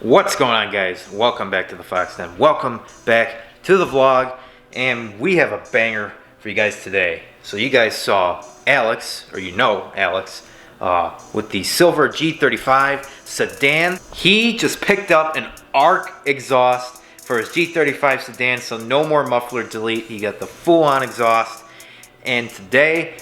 What's going on, guys? Welcome back to the Fox Den. Welcome back to the vlog, and we have a banger for you guys today. So you guys saw Alex, or you know Alex, with the silver G35 sedan. He just picked up an ARC exhaust for his G35 sedan, so no more muffler delete. He got the full-on exhaust. And today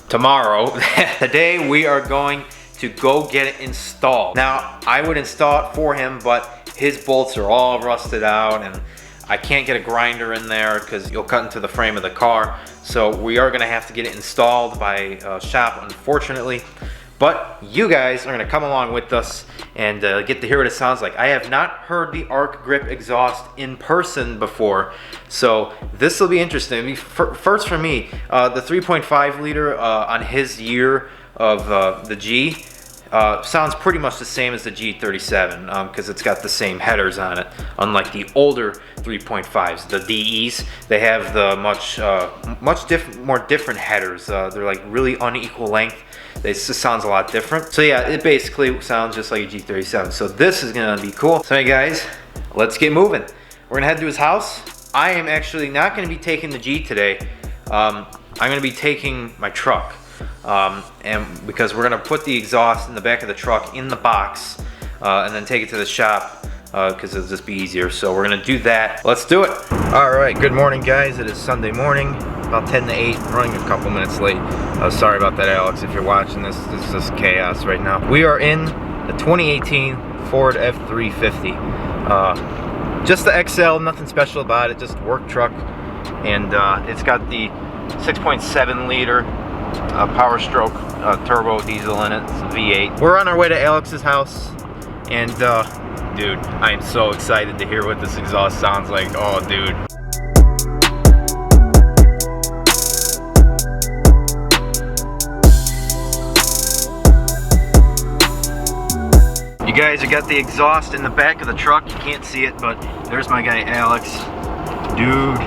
tomorrow, today we are going to go get it installed. Now, I would install it for him, but his bolts are all rusted out and I can't get a grinder in there because you'll cut into the frame of the car. So we are gonna have to get it installed by a shop, unfortunately. But you guys are gonna come along with us and get to hear what it sounds like. I have not heard the ARC grip exhaust in person before, so this will be interesting. I mean, first for me, the 3.5 liter on his year of the G sounds pretty much the same as the G37 because it's got the same headers on it. Unlike the older 3.5s, the DEs, they have the more different headers. They're like really unequal length. It just sounds a lot different. So yeah, it basically sounds just like a G37. So this is gonna be cool. So hey guys, let's get moving. We're gonna head to his house. I am actually not gonna be taking the G today. I'm gonna be taking my truck. And because we're gonna put the exhaust in the back of the truck in the box and then take it to the shop because it'll just be easier. So we're gonna do that. Let's do it. All right, good morning guys. It is Sunday morning, about 10 to 8, running a couple minutes late. Sorry about that, Alex, if you're watching this. This is just chaos right now. We are in the 2018 Ford F350. Just the XL, nothing special about it, just work truck. And it's got the 6.7 liter Power Stroke turbo diesel in it. It's a V8. We're on our way to Alex's house, and dude, I am so excited to hear what this exhaust sounds like. Oh, dude. You guys, I got the exhaust in the back of the truck. You can't see it, but there's my guy Alex. Dude.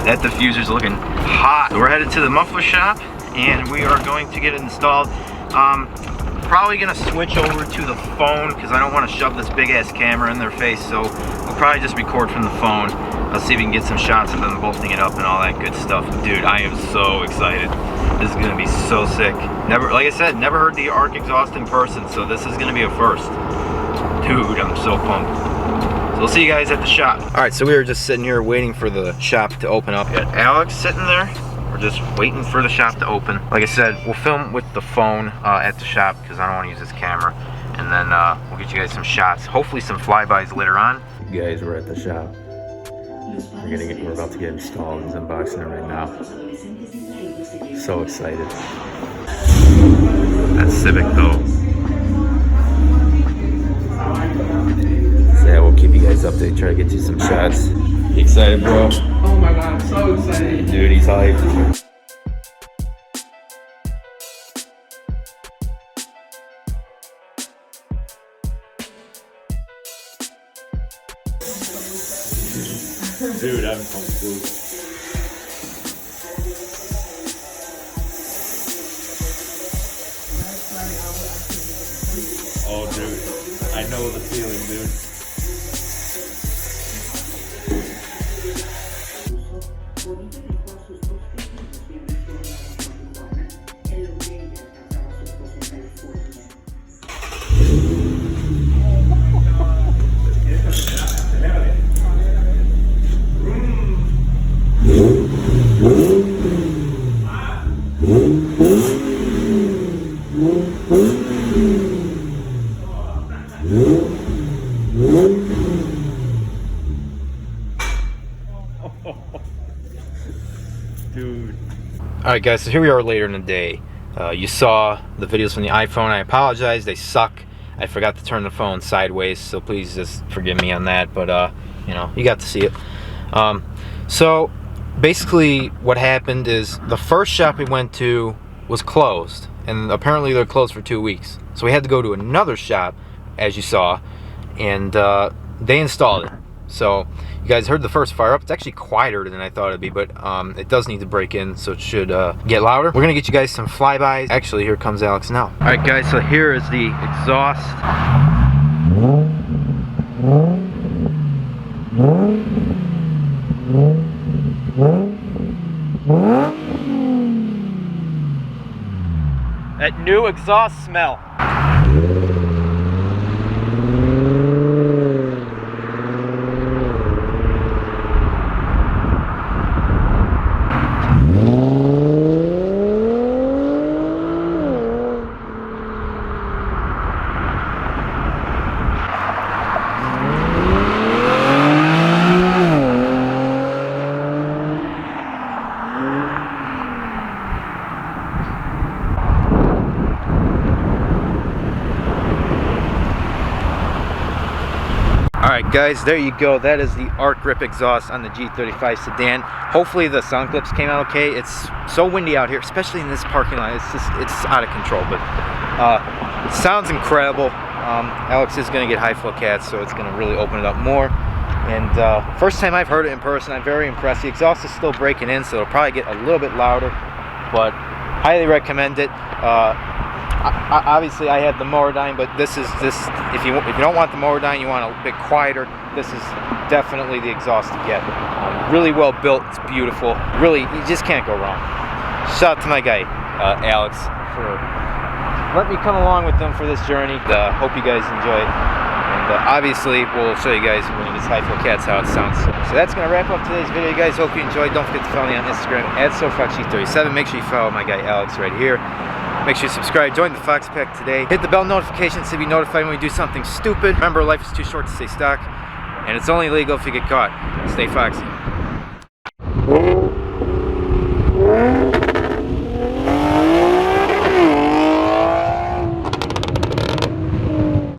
That diffuser's looking hot. So we're headed to the muffler shop and we are going to get it installed. Probably gonna switch over to the phone because I don't want to shove this big ass camera in their face, so we'll probably just record from the phone. I'll see if we can get some shots of them bolting it up and all that good stuff. Dude, I am so excited. This is gonna be so sick. Never, like I said, never heard the ARC exhaust in person, so this is gonna be a first. Dude, I'm so pumped. So we'll see you guys at the shop. All right, so we were just sitting here waiting for the shop to open up. We got Alex sitting there. We're just waiting for the shop to open. Like I said, we'll film with the phone at the shop because I don't want to use this camera. And then we'll get you guys some shots. Hopefully some flybys later on. You guys, we're at the shop. We're about to get installed. He's unboxing it right now. So excited. That's Civic though. So yeah, we'll keep you guys updated, try to get you some shots. You excited, bro? Oh my god, I'm so excited. Dude, he's hyped. Dude, I'm pumped. Oh, dude, I know the feeling, dude. Alright guys, so here we are later in the day. You saw the videos from the iPhone. I apologize, they suck. I forgot to turn the phone sideways, so please just forgive me on that, but you know, you got to see it. So basically what happened is the first shop we went to was closed, and apparently they're closed for 2 weeks. So we had to go to another shop, as you saw, and they installed it. So you guys heard the first fire up. It's actually quieter than I thought it'd be, but it does need to break in, so it should get louder. We're gonna get you guys some flybys. Actually, here comes Alex now. All right guys, so here is the exhaust. That new exhaust smell. Alright guys, there you go. That is the arc grip exhaust on the G35 Sedan. Hopefully the sound clips came out okay. It's so windy out here, especially in this parking lot. It's out of control, but it sounds incredible. Alex is going to get high flow cats, so it's going to really open it up more. And first time I've heard it in person, I'm very impressed. The exhaust is still breaking in, so it'll probably get a little bit louder, but highly recommend it. Obviously I had the Motordyne, but this if you don't want the Motordyne, you want a bit quieter, this is definitely the exhaust to get. Really well built, it's beautiful, really you just can't go wrong. Shout out to my guy Alex for letting me come along with them for this journey. Hope you guys enjoy it, and obviously we'll show you guys when it gets high flow cats how it sounds. So that's gonna wrap up today's video, you guys. Hope you enjoyed. Don't forget to follow me on Instagram @SoFoxG37. Make sure you follow my guy Alex right here. Make sure you subscribe, join the Fox Pack today. Hit the bell notification to be notified when we do something stupid. Remember, life is too short to stay stuck, and it's only legal if you get caught. Stay foxy.